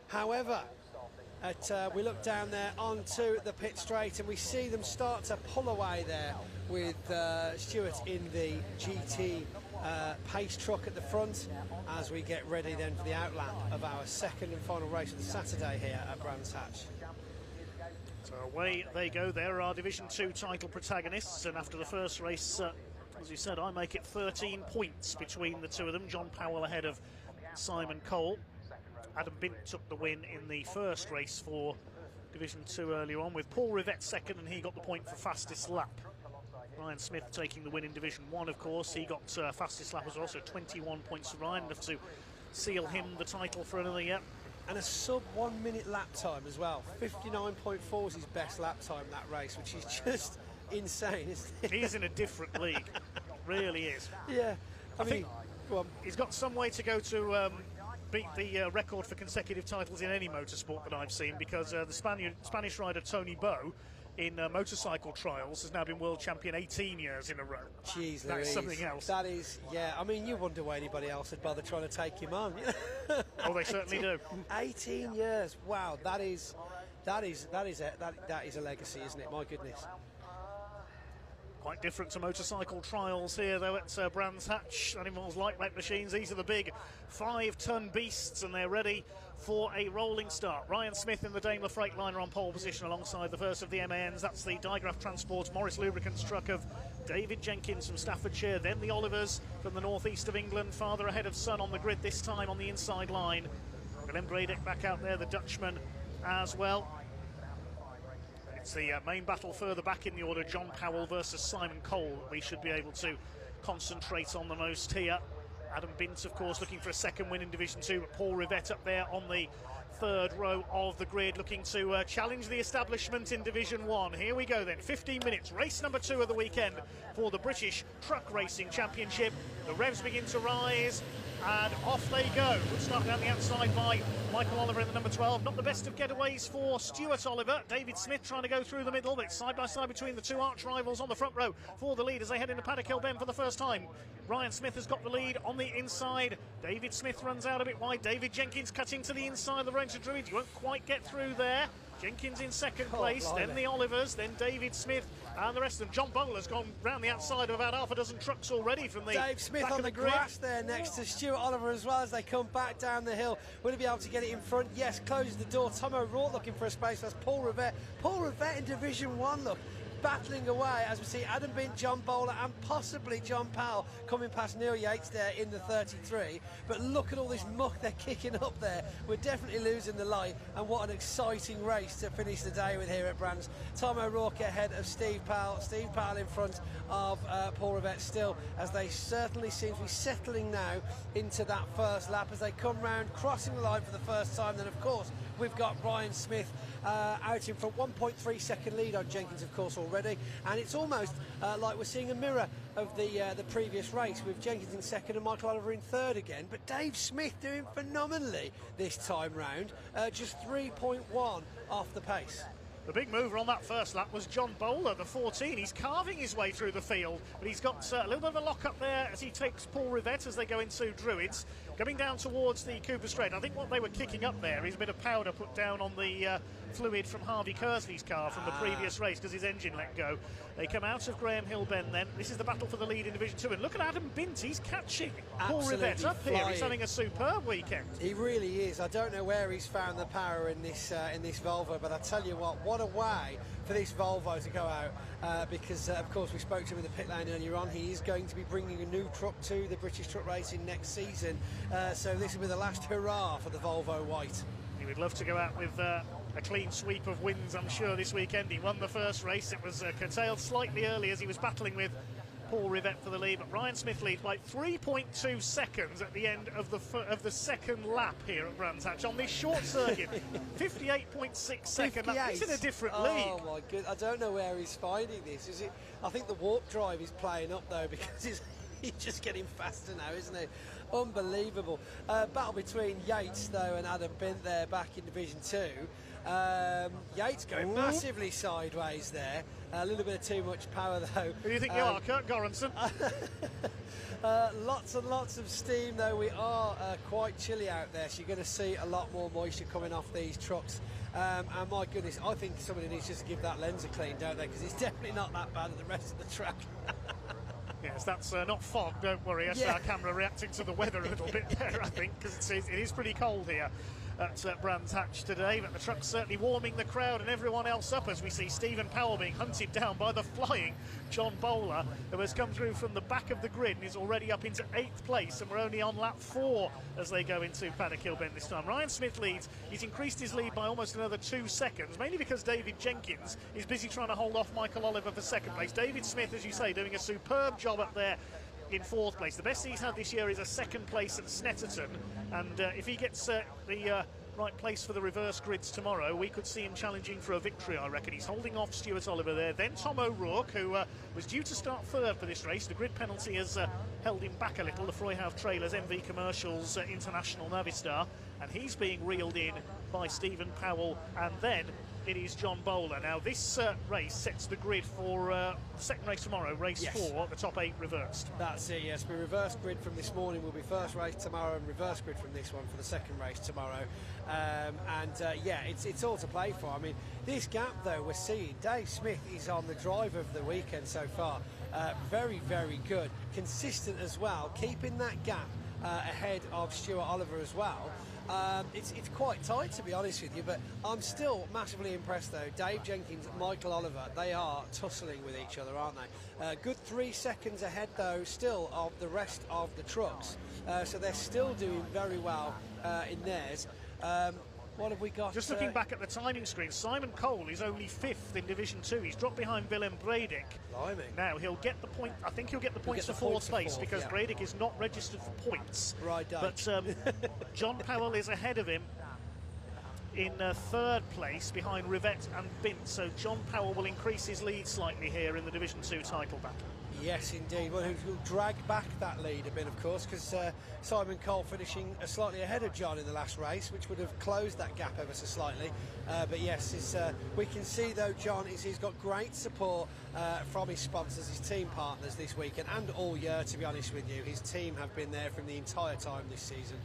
However, we look down there onto the pit straight and we see them start to pull away there with Stewart in the GT pace truck at the front as we get ready then for the outlap of our second and final race of the Saturday here at Brands Hatch. So away they go. There are Division 2 title protagonists, and after the first race, as you said, I make it 13 points between the two of them. John Powell ahead of Simon Cole. Adam Bint took the win in the first race for Division 2 earlier on, with Paul Rivette second, and he got the point for fastest lap. Ryan Smith taking the win in Division 1, of course. He got fastest lap as well, so 21 points for Ryan, enough to seal him the title for another year. And a sub 1 minute lap time as well. 59.4 was his best lap time that race, which is just insane, isn't it? He's in a different league, really is. Yeah, I mean, think he's got some way to go to beat the record for consecutive titles in any motorsport that I've seen, because the Spanish rider Tony Bow in motorcycle trials has now been world champion 18 years in a row. Jeez, that's Louise, something else. That is, yeah. I mean, you wonder why anybody else would bother trying to take him on. Oh, they certainly do. 18 years. Wow, that is a legacy, isn't it? My goodness. Quite different to motorcycle trials here, though, at Brands Hatch. Animals lightweight machines. These are the big 5-ton beasts, and they're ready for a rolling start. Ryan Smith in the Daimler Freightliner on pole position alongside the first of the MANs. That's the Digraph Transports Morris Lubricants truck of David Jenkins from Staffordshire. Then the Olivers from the northeast of England, farther ahead of Sun on the grid, this time on the inside line. Willem Bredek back out there, the Dutchman as well. It's the main battle further back in the order, John Powell versus Simon Cole. We should be able to concentrate on the most here. Adam Bint, of course, looking for a second win in Division 2, but Paul Rivette up there on the third row of the grid, looking to challenge the establishment in Division 1. Here we go then, 15 minutes, race number 2 of the weekend for the British Truck Racing Championship. The revs begin to rise, and off they go. Good start down the outside by Michael Oliver in the number 12. Not the best of getaways for Stuart Oliver. David Smith trying to go through the middle, but it's side by side between the two arch rivals on the front row for the lead as they head into Paddock Hill Bend for the first time. Ryan Smith has got the lead on the inside. David Smith runs out a bit wide. David Jenkins cutting to the inside of the ranks of Druids. You won't quite get through there. Jenkins in second place, then the Olivers, then David Smith and the rest of them. John Bowler's gone round the outside of about half a dozen trucks already from the Dave Smith back on of the grass there next to Stuart Oliver as well as they come back down the hill. Will he be able to get it in front? Yes, closes the door. Tom O'Rourke looking for a space. That's Paul Rivette. Paul Rivette in Division 1, look, battling away as we see Adam Bint, John Bowler and possibly John Powell coming past Neil Yates there in the 33. But look at all this muck they're kicking up there. We're definitely losing the light, and what an exciting race to finish the day with here at Brands. Tom O'Rourke ahead of Steve Powell. Steve Powell in front of Paul Rivette still, as they certainly seem to be settling now into that first lap as they come round, crossing the line for the first time. Then of course we've got Ryan Smith out in front, 1.3 second lead on Jenkins of course already, and it's almost like we're seeing a mirror of the previous race with Jenkins in second and Michael Oliver in third again, but Dave Smith doing phenomenally this time round, just 3.1 off the pace. The big mover on that first lap was John Bowler, the 14. He's carving his way through the field, but he's got a little bit of a lock up there as he takes Paul Rivette as they go into Druids, coming down towards the Cooper Straight. I think what they were kicking up there is a bit of powder put down on the fluid from Harvey Kersley's car from the previous race because his engine let go. They come out of Graham Hill Bend then. This is the battle for the lead in Division 2, and look at Adam Bint, he's catching Paul Rivette up flying. here. He's having a superb weekend. He really is. I don't know where he's found the power in this Volvo, but I tell you what a way for this Volvo to go out, because of course we spoke to him in the pit lane earlier on. He is going to be bringing a new truck to the British Truck Racing next season, so this will be the last hurrah for the Volvo White. He would love to go out with a clean sweep of wins, I'm sure, this weekend. He won the first race. It was curtailed slightly early as he was battling with Paul Rivette for the lead, but Ryan Smith leads by 3.2 seconds at the end of the second lap here at Brands Hatch on this short circuit. 58.6 seconds. He's in a different league. Oh my goodness, I don't know where he's finding this. Is it? I think the warp drive is playing up though, because he's just getting faster now, isn't he? Unbelievable. Battle between Yates, though, and Adam Bint there back in Division 2. Yates going massively sideways there. A little bit of too much power, though. Who do you think you are, Kurt Goranson? Lots and lots of steam, though. We are quite chilly out there, so you're going to see a lot more moisture coming off these trucks. And my goodness, I think somebody needs just to give that lens a clean, don't they? Because it's definitely not that bad at the rest of the track. Yes, that's not fog, don't worry. That's our camera reacting to the weather a little bit there, I think, because it is pretty cold here at Brands Hatch today, but the truck's certainly warming the crowd and everyone else up as we see Stephen Powell being hunted down by the flying John Bowler, who has come through from the back of the grid and is already up into 8th place, and we're only on lap 4 as they go into Paddock Hill Bend this time. Ryan Smith leads. He's increased his lead by almost another 2 seconds, mainly because David Jenkins is busy trying to hold off Michael Oliver for 2nd place. David Smith, as you say, doing a superb job up there in 4th place. The best he's had this year is a 2nd place at Snetterton, and if he gets the right place for the reverse grids tomorrow, we could see him challenging for a victory, I reckon. He's holding off Stuart Oliver there. Then Tom O'Rourke, who was due to start 3rd for this race. The grid penalty has held him back a little. The Freyhouse Trailers MV Commercials International Navistar, and he's being reeled in by Stephen Powell, and then it is John Bowler. Now this race sets the grid for the 2nd race tomorrow, race 4, the top 8 reversed. That's it, yes. We reverse grid from this morning will be 1st race tomorrow, and reverse grid from this one for the 2nd race tomorrow. Yeah, it's all to play for. I mean, this gap, though, we're seeing Dave Smith is on the driver of the weekend so far. Very, very good. Consistent as well, keeping that gap ahead of Stuart Oliver as well. It's quite tight, to be honest with you, but I'm still massively impressed, though. Dave Jenkins, Michael Oliver, they are tussling with each other, aren't they? Good 3 seconds ahead, though, still of the rest of the trucks. So they're still doing very well in theirs. What have we got? Just looking back at the timing screen, Simon Cole is only 5th in Division 2. He's dropped behind Willem Bredick. Blimey. Now he'll get the point. I think he'll get the points for 4th place because Bredick is not registered for points. Right, but John Powell is ahead of him in 3rd place behind Rivette and Bint. So John Powell will increase his lead slightly here in the Division 2 title battle. Yes, indeed. Well, who'll drag back that lead a bit, of course, because Simon Cole finishing slightly ahead of John in the last race, which would have closed that gap ever so slightly. But yes, we can see, though, John, he's got great support from his sponsors, his team partners this weekend and all year, to be honest with you. His team have been there from the entire time this season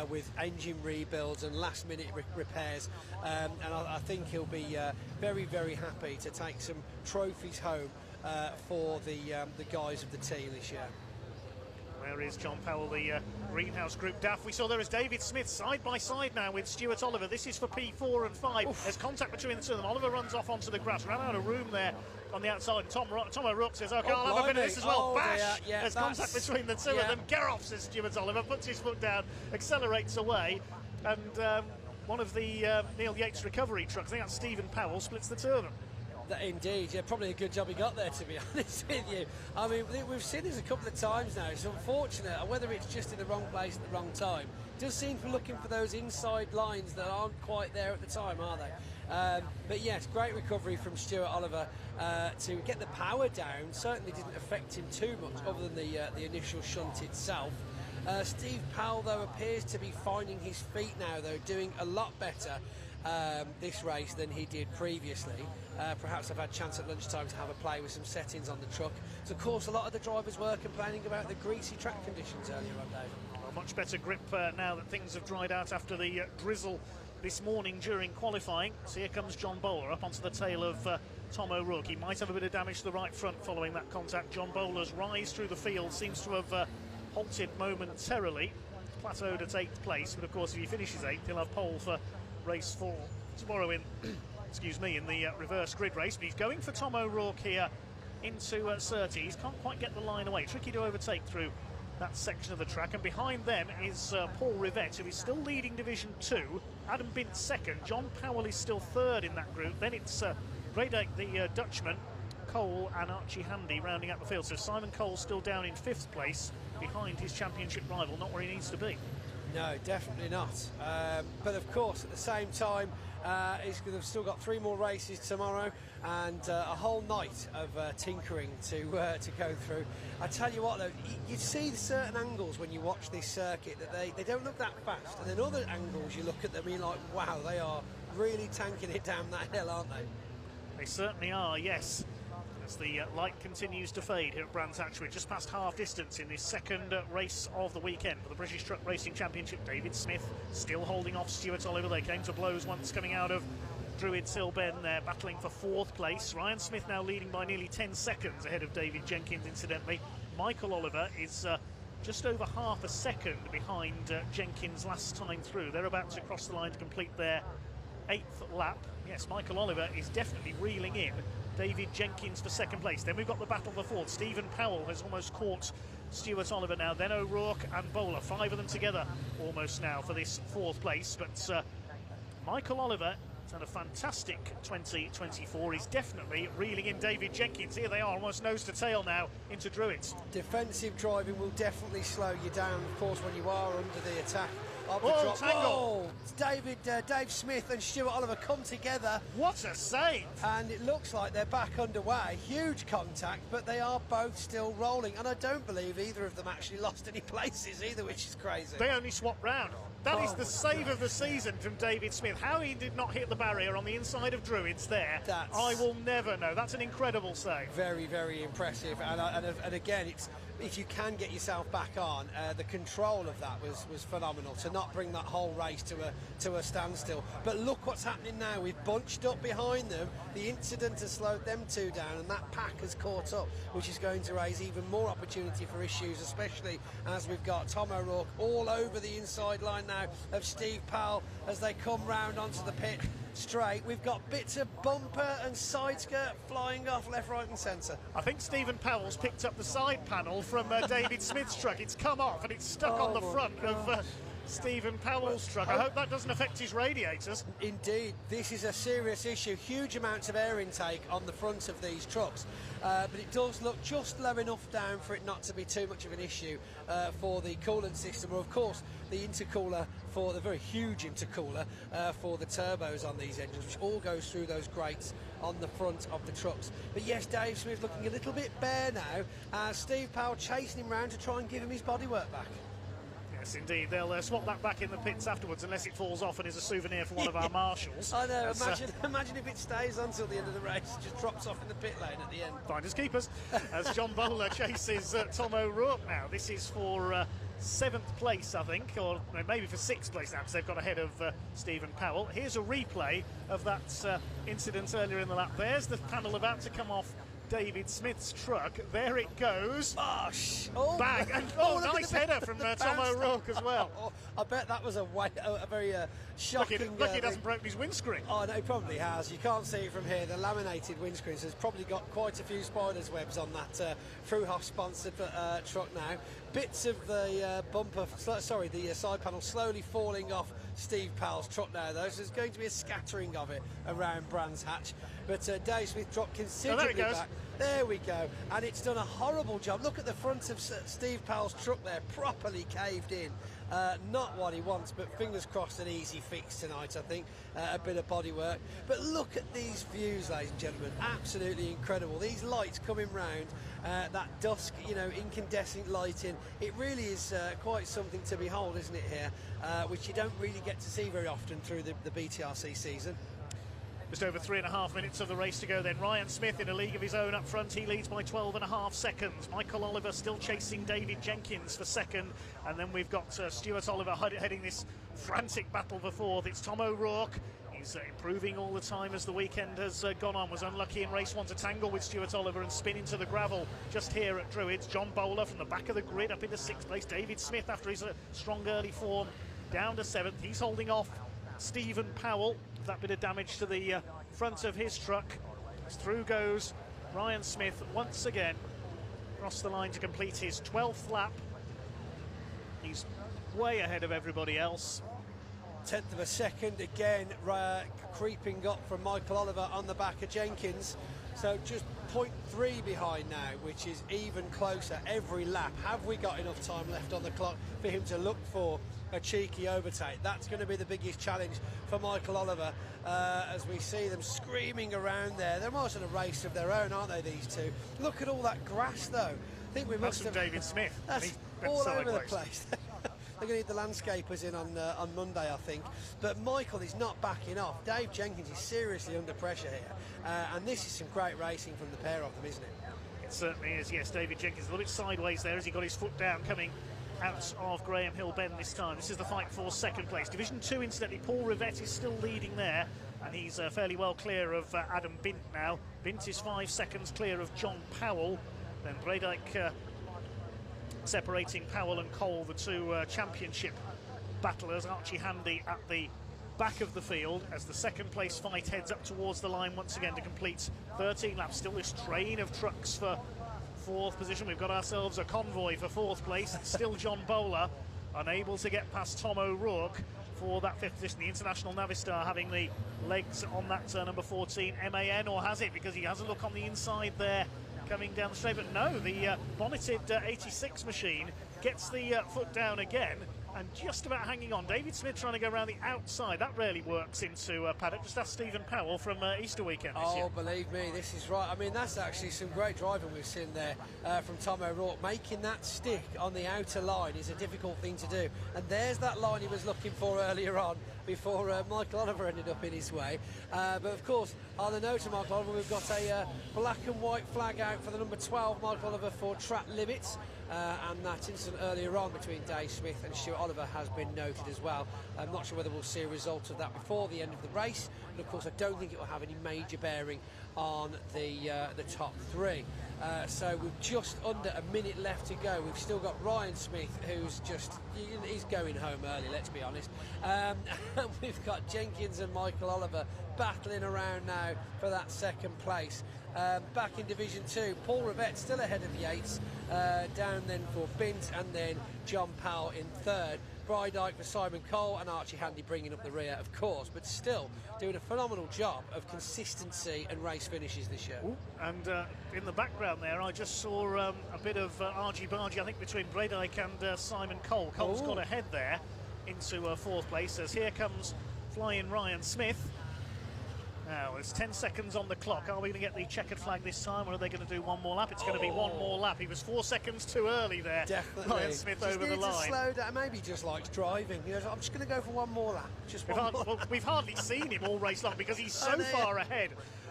with engine rebuilds and last-minute repairs. And I think he'll be very, very happy to take some trophies home for the guys of the team this year. Where is John Powell, the Greenhouse Group DAF? We saw there is David Smith side by side now with Stuart Oliver. This is for P4 and 5. Oof. There's contact between the two of them. Oliver runs off onto the grass, ran out of room there on the outside. And Tom O'Rourke says, "Okay, I'll have a bit of this as well." Bash! Yeah, there's contact between the two of them. Get off, says Stuart Oliver, puts his foot down, accelerates away, and one of the Neil Yates recovery trucks, I think that's Stephen Powell, splits the two of them. Indeed, yeah, probably a good job he got there, to be honest with you. I mean, we've seen this a couple of times now. It's unfortunate, whether it's just in the wrong place at the wrong time. It does seem to be looking for those inside lines that aren't quite there at the time, are they? But yes, great recovery from Stuart Oliver to get the power down. Certainly didn't affect him too much, other than the initial shunt itself. Steve Powell, though, appears to be finding his feet now, though, doing a lot better this race than he did previously. Perhaps I've had a chance at lunchtime to have a play with some settings on the truck. So, of course, a lot of the drivers were complaining about the greasy track conditions earlier on, Dave. Well, much better grip now that things have dried out after the drizzle this morning during qualifying. So here comes John Bowler up onto the tail of Tom O'Rourke. He might have a bit of damage to the right front following that contact. John Bowler's rise through the field seems to have halted momentarily, plateaued at 8th place. But, of course, if he finishes 8th, he'll have pole for race 4 tomorrow in excuse me, in the reverse grid race. But he's going for Tom O'Rourke here into Surtees. Can't quite get the line away. Tricky to overtake through that section of the track. And behind them is Paul Rivette, who is still leading Division 2. Adam Bint 2nd. John Powell is still 3rd in that group. Then it's Bredick, the Dutchman, Cole and Archie Handy rounding up the field. So Simon Cole still down in 5th place behind his championship rival, not where he needs to be. No, definitely not. But of course, at the same time, they've still got 3 more races tomorrow and a whole night of tinkering to go through. I tell you what, though, you see certain angles when you watch this circuit that they don't look that fast, and then other angles you look at them and you're like, wow, they are really tanking it down that hill, aren't they? They certainly are, yes. As the light continues to fade here at Brands Hatch, we're just past half distance in this second race of the weekend for the British Truck Racing Championship. David Smith still holding off Stuart Oliver. They came to blows once coming out of Druids Hill Bend. They're battling for 4th place. Ryan Smith now leading by nearly 10 seconds ahead of David Jenkins, incidentally. Michael Oliver is just over half a second behind Jenkins last time through. They're about to cross the line to complete their 8th lap. Yes, Michael Oliver is definitely reeling in David Jenkins for 2nd place. Then we've got the battle for 4th. Stephen Powell has almost caught Stuart Oliver now. Then O'Rourke and Bowler, 5 of them together almost now for this 4th place. But Michael Oliver has had a fantastic 2024. He's definitely reeling in David Jenkins. Here they are, almost nose to tail now into Druids. Defensive driving will definitely slow you down, of course, when you are under the attack. Tangle. Dave Smith and Stuart Oliver come together. What a save! And it looks like they're back underway. Huge contact, but they are both still rolling. And I don't believe either of them actually lost any places either, which is crazy. They only swapped round. That is the save of the season from David Smith. How he did not hit the barrier on the inside of Druids there, I will never know. That's an incredible save. Very, very impressive. And again, it's if you can get yourself back on, the control of that was phenomenal, to not bring that whole race to a standstill. But look what's happening now. We've bunched up behind them. The incident has slowed them 2 down, and that pack has caught up, which is going to raise even more opportunity for issues, especially as we've got Tom O'Rourke all over the inside line now of Steve Powell as they come round onto the pit straight. We've got bits of bumper and side skirt flying off left, right and centre. I think Stephen Powell's picked up the side panel from David Smith's truck. It's come off and it's stuck on the front of Stephen Powell's truck. I hope that doesn't affect his radiators. Indeed, this is a serious issue. Huge amounts of air intake on the front of these trucks, but it does look just low enough down for it not to be too much of an issue for the coolant system, or of course the intercooler, for the very huge intercooler for the turbos on these engines, which all goes through those grates on the front of the trucks. But yes, Dave Smith looking a little bit bare now, Steve Powell chasing him round to try and give him his bodywork back. Yes, indeed. They'll swap that back in the pits afterwards, unless it falls off and is a souvenir for one of our marshals. I know. Imagine if it stays until the end of the race, it just drops off in the pit lane at the end. Finders keepers. As John Bowler chases Tom O'Rourke now. This is for 7th place, I think, or maybe for 6th place now, because they've got ahead of Stephen Powell. Here's a replay of that incident earlier in the lap. There's the panel about to come off David Smith's truck. There it goes. Bang. And nice header from Tom O'Rourke as well. I bet that was a very shocking... Lucky it hasn't broken his windscreen. Oh, no, it probably has. You can't see it from here. The laminated windscreens has probably got quite a few spider's webs on that Fruhoff-sponsored truck now. Bits of the the side panel slowly falling off Steve Powell's truck now, though, so there's going to be a scattering of it around Brands Hatch. But Dave Smith dropped considerably back. There we go, and it's done a horrible job. Look at the front of Steve Powell's truck there, properly caved in. Not what he wants, but fingers crossed an easy fix tonight, I think. A bit of bodywork. But look at these views, ladies and gentlemen, absolutely incredible. These lights coming round, that dusk, incandescent lighting, it really is quite something to behold, isn't it, here, which you don't really get to see very often through the BTRC season. Just over 3.5 minutes of the race to go then. Ryan Smith in a league of his own up front. He leads by 12.5 seconds. Michael Oliver still chasing David Jenkins for 2nd. And then we've got Stuart Oliver heading this frantic battle for 4th. It's Tom O'Rourke. He's improving all the time as the weekend has gone on. Was unlucky in race 1 to tangle with Stuart Oliver and spin into the gravel just here at Druids. John Bowler from the back of the grid up into 6th place. David Smith, after his strong early form, down to 7th. He's holding off Stephen Powell. That bit of damage to the front of his truck. As through goes Ryan Smith once again across the line to complete his 12th lap. He's way ahead of everybody else. 10th of a second again, creeping up from Michael Oliver on the back of Jenkins. So just 0.3 behind now, which is even closer every lap. Have we got enough time left on the clock for him to look for a cheeky overtake. That's going to be the biggest challenge for Michael Oliver as we see them screaming around there. They're almost in a race of their own, aren't they, these two? Look at all that grass, though. I think we must have... David Smith. That's all over the place. They're going to need the landscapers in on Monday, I think. But Michael is not backing off. Dave Jenkins is seriously under pressure here. And this is some great racing from the pair of them, isn't it? It certainly is, yes. David Jenkins a little bit sideways there as he got his foot down coming out of Graham Hill Bend this time. This is the fight for second place. Division 2, incidentally, Paul Rivette is still leading there. And he's fairly well clear of Adam Bint now. Bint is 5 seconds clear of John Powell. Then Breidijk separating Powell and Cole, the two championship battlers. Archie Handy at the back of the field as the second place fight heads up towards the line once again to complete 13 laps. Still this train of trucks for fourth position. We've got ourselves a convoy for fourth place. It's still John Bowler unable to get past Tom O'Rourke for that fifth position. The International Navistar having the legs on that number 14 MAN, or has it? Because he has a look on the inside there coming down the straight, but no, the bonneted 86 machine gets the foot down again and just about hanging on. David Smith trying to go around the outside. That rarely works into paddock. Just ask Stephen Powell from Easter weekend this year. Believe me, this is right. I mean, that's actually some great driving we've seen there from Tom O'Rourke. Making that stick on the outer line is a difficult thing to do. And there's that line he was looking for earlier on before Michael Oliver ended up in his way. But of course, on the note of Michael Oliver, we've got a black and white flag out for the number 12, Michael Oliver, for track limits. And that incident earlier on between Dave Smith and Stuart Oliver has been noted as well. I'm not sure whether we'll see a result of that before the end of the race, but of course I don't think it will have any major bearing on the top three. So we've just under a minute left to go. We've still got Ryan Smith, who's he's going home early, let's be honest. And we've got Jenkins and Michael Oliver battling around now for that second place. Back in Division 2, Paul Rivette still ahead of Yates, down then for Bint, and then John Powell in third. Breidijk for Simon Cole, and Archie Handy bringing up the rear, of course, but still doing a phenomenal job of consistency and race finishes this year. Ooh, and in the background there, I just saw a bit of argy-bargy, I think, between Breidijk and Simon Cole. Cole's got ahead there into fourth place, as here comes flying Ryan Smith. Now, there's 10 seconds on the clock. Are we going to get the checkered flag this time, or are they going to do one more lap? It's going to be one more lap. He was 4 seconds too early there. Definitely. Ryan Smith just over the line. To slow down. Maybe he just likes driving. You know, I'm just going to go for one more lap. Just one more. Well, we've hardly seen him all race long because he's so far ahead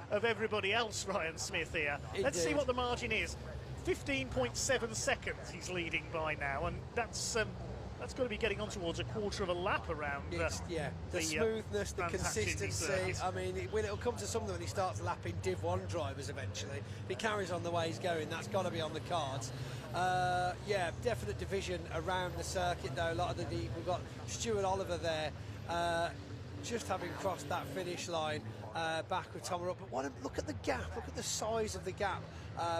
of everybody else, Ryan Smith here. Indeed. Let's see what the margin is. 15.7 seconds he's leading by now, and that's got to be getting on towards a quarter of a lap around. The smoothness, the consistency. I mean, it'll come to something when he starts lapping Div 1 drivers eventually. If he carries on the way he's going, that's got to be on the cards. Yeah, definite division around the circuit though. A lot of we've got Stuart Oliver there, just having crossed that finish line. Back with Tom O'Rourke, but look at the gap, look at the size of the gap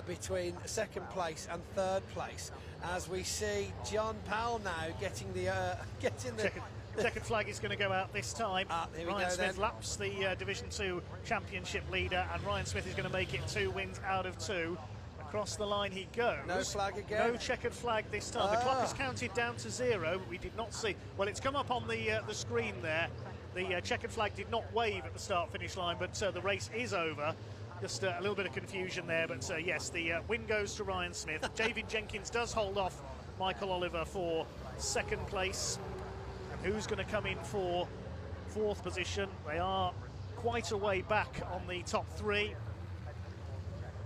between second place and third place, as we see John Powell now getting the Checkered flag is going to go out this time. Ryan Smith laps the Division 2 championship leader, and Ryan Smith is going to make it 2 wins out of 2. Across the line he goes. No flag again. No checkered flag this time. The clock has counted down to 0, but we did not see. Well, it's come up on the screen there. The checkered flag did not wave at the start-finish line, but the race is over. Just a little bit of confusion there, but yes, the win goes to Ryan Smith. David Jenkins does hold off Michael Oliver for second place. And who's going to come in for fourth position? They are quite a way back on the top three.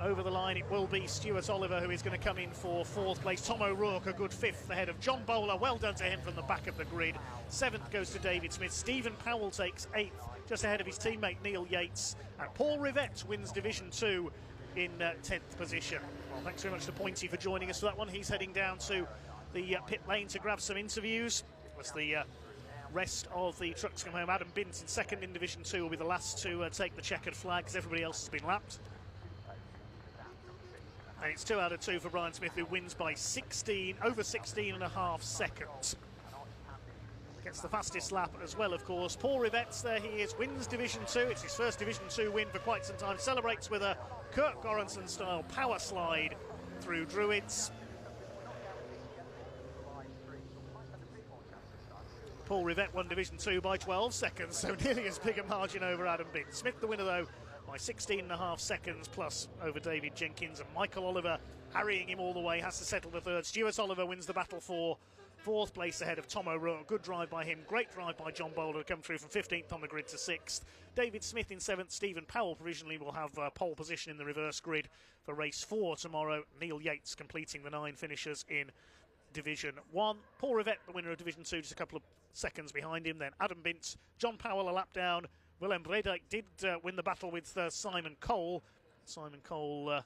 Over the line, it will be Stuart Oliver who is going to come in for fourth place. Tom O'Rourke, a good fifth ahead of John Bowler. Well done to him from the back of the grid. Seventh goes to David Smith. Stephen Powell takes eighth, just ahead of his teammate Neil Yates. And Paul Rivette wins Division 2 in 10th position. Well, thanks very much to Pointy for joining us for that one. He's heading down to the pit lane to grab some interviews. As the rest of the trucks come home. Adam Bint in second in Division 2 will be the last to take the checkered flag, as everybody else has been lapped. And it's 2 out of 2 for Ryan Smith, who wins by over 16.5 seconds. Gets the fastest lap as well, of course. Paul Rivette's there he is, wins Division 2. It's his first Division 2 win for quite some time. Celebrates with a Kirk Goranson-style power slide through Druids. Paul Rivette won Division 2 by 12 seconds, so nearly as big a margin over Adam Bint. Smith the winner, though, by 16.5 seconds plus over David Jenkins, and Michael Oliver harrying him all the way, has to settle the third. Stuart Oliver wins the battle for 4th place ahead of Tom O'Rourke. Good drive by him, great drive by John Bowler to come through from 15th on the grid to 6th. David Smith in 7th. Stephen Powell provisionally will have pole position in the reverse grid for race 4 tomorrow. Neil Yates completing the 9 finishers in Division 1. Paul Rivette, the winner of Division 2, just a couple of seconds behind him. Then Adam Bint, John Powell a lap down. Willem Bredijk did win the battle with Simon Cole. Simon Cole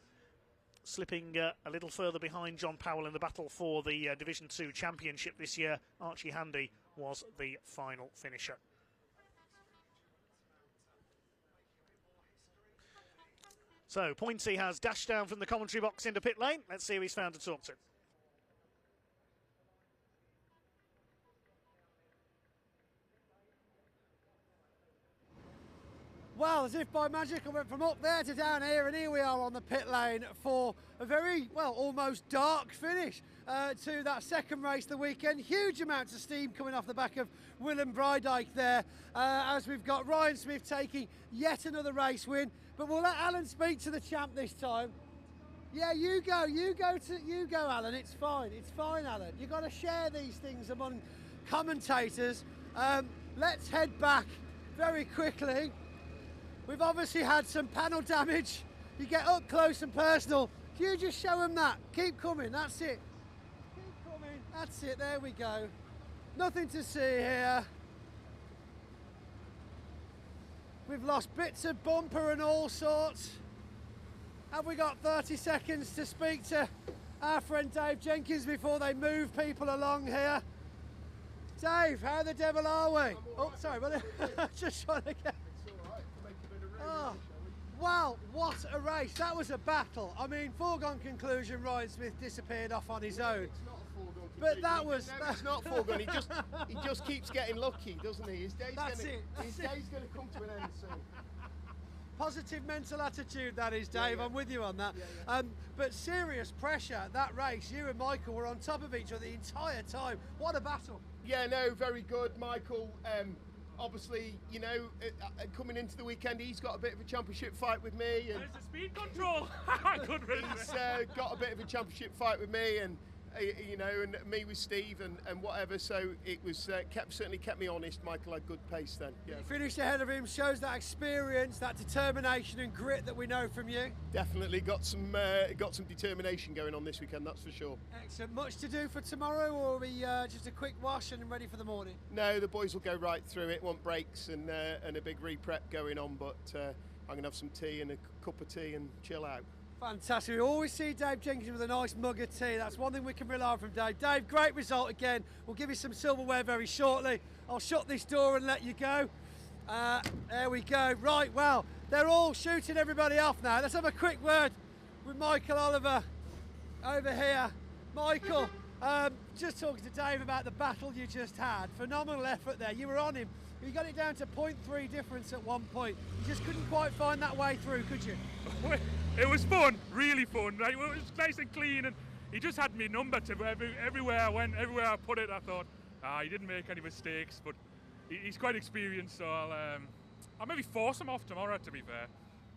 slipping a little further behind John Powell in the battle for the Division 2 championship this year. Archie Handy was the final finisher. So Pointy has dashed down from the commentary box into pit lane. Let's see who he's found to talk to. Well, as if by magic, I went from up there to down here, and here we are on the pit lane for a very, well, almost dark finish to that second race of the weekend. Huge amounts of steam coming off the back of Willem Bredijk there, as we've got Ryan Smith taking yet another race win. But we'll let Alan speak to the champ this time. Yeah, you go, Alan. It's fine, Alan. You've got to share these things among commentators. Let's head back very quickly. We've obviously had some panel damage. You get up close and personal. Can you just show them that? Keep coming, that's it. Keep coming, that's it, there we go. Nothing to see here. We've lost bits of bumper and all sorts. Have we got 30 seconds to speak to our friend Dave Jenkins before they move people along here? Dave, how the devil are we? Oh, sorry, just trying to get... Oh, wow, what a race. That was a battle. I mean, foregone conclusion, Ryan Smith disappeared off on his own. It's not a foregone conclusion. But that was... No, it's not foregone. He just keeps getting lucky, doesn't he? His day's going to come to an end soon. Positive mental attitude, that is, Dave. Yeah. I'm with you on that. Yeah. But serious pressure, that race. You and Michael were on top of each other the entire time. What a battle. Yeah, no, very good. Michael, obviously, you know, coming into the weekend, he's got a bit of a championship fight with me. And there's the speed control. Good riddance. He's got a bit of a championship fight with me, and you know, and me with Steve and whatever. So it was certainly kept me honest. Michael had good pace then. Yeah. You finished ahead of him, shows that experience, that determination and grit that we know from you. Definitely got some determination going on this weekend, that's for sure. Excellent. Much to do for tomorrow, or will we just a quick wash and ready for the morning? No, the boys will go right through it. Want breaks and a big re-prep going on, but I'm gonna have some tea and a cup of tea and chill out. Fantastic. We always see Dave Jenkins with a nice mug of tea. That's one thing we can rely on from Dave. Dave, great result again. We'll give you some silverware very shortly. I'll shut this door and let you go. There we go. Right, well, they're all shooting everybody off now. Let's have a quick word with Michael Oliver over here. Michael, just talking to Dave about the battle you just had. Phenomenal effort there. You were on him. You got it down to 0.3 difference at one point. You just couldn't quite find that way through, could you? It was fun, really fun. Right? It was nice and clean, and he just had me number to everywhere I went, everywhere I put it. I thought, he didn't make any mistakes, but he's quite experienced, so I'll maybe force him off tomorrow, to be fair.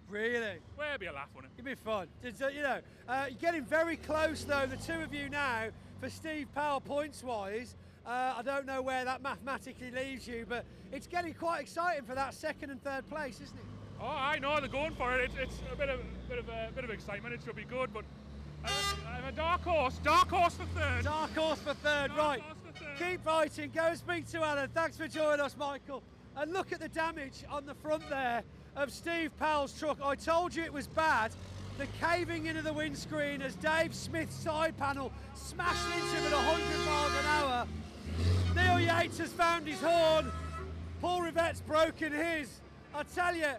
Really? Well, it'll be a laugh, won't it? It'll be fun. You know, you're getting very close, though, the two of you now, for Steve Powell points-wise. I don't know where that mathematically leaves you, but it's getting quite exciting for that second and third place, isn't it? Oh, I know they're going for it. It's a bit of excitement. It should be good, but I'm a dark horse for third. Dark horse for third, right? Keep writing. Go and speak to Alan. Thanks for joining us, Michael. And look at the damage on the front there of Steve Powell's truck. I told you it was bad. The caving into the windscreen as Dave Smith's side panel smashed into him at 100 miles an hour. Neil Yates has found his horn. Paul Rivette's broken his. I tell you,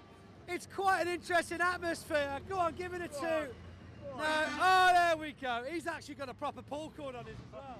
it's quite an interesting atmosphere. Go on, give it a two. No, oh, there we go. He's actually got a proper pull cord on his as well.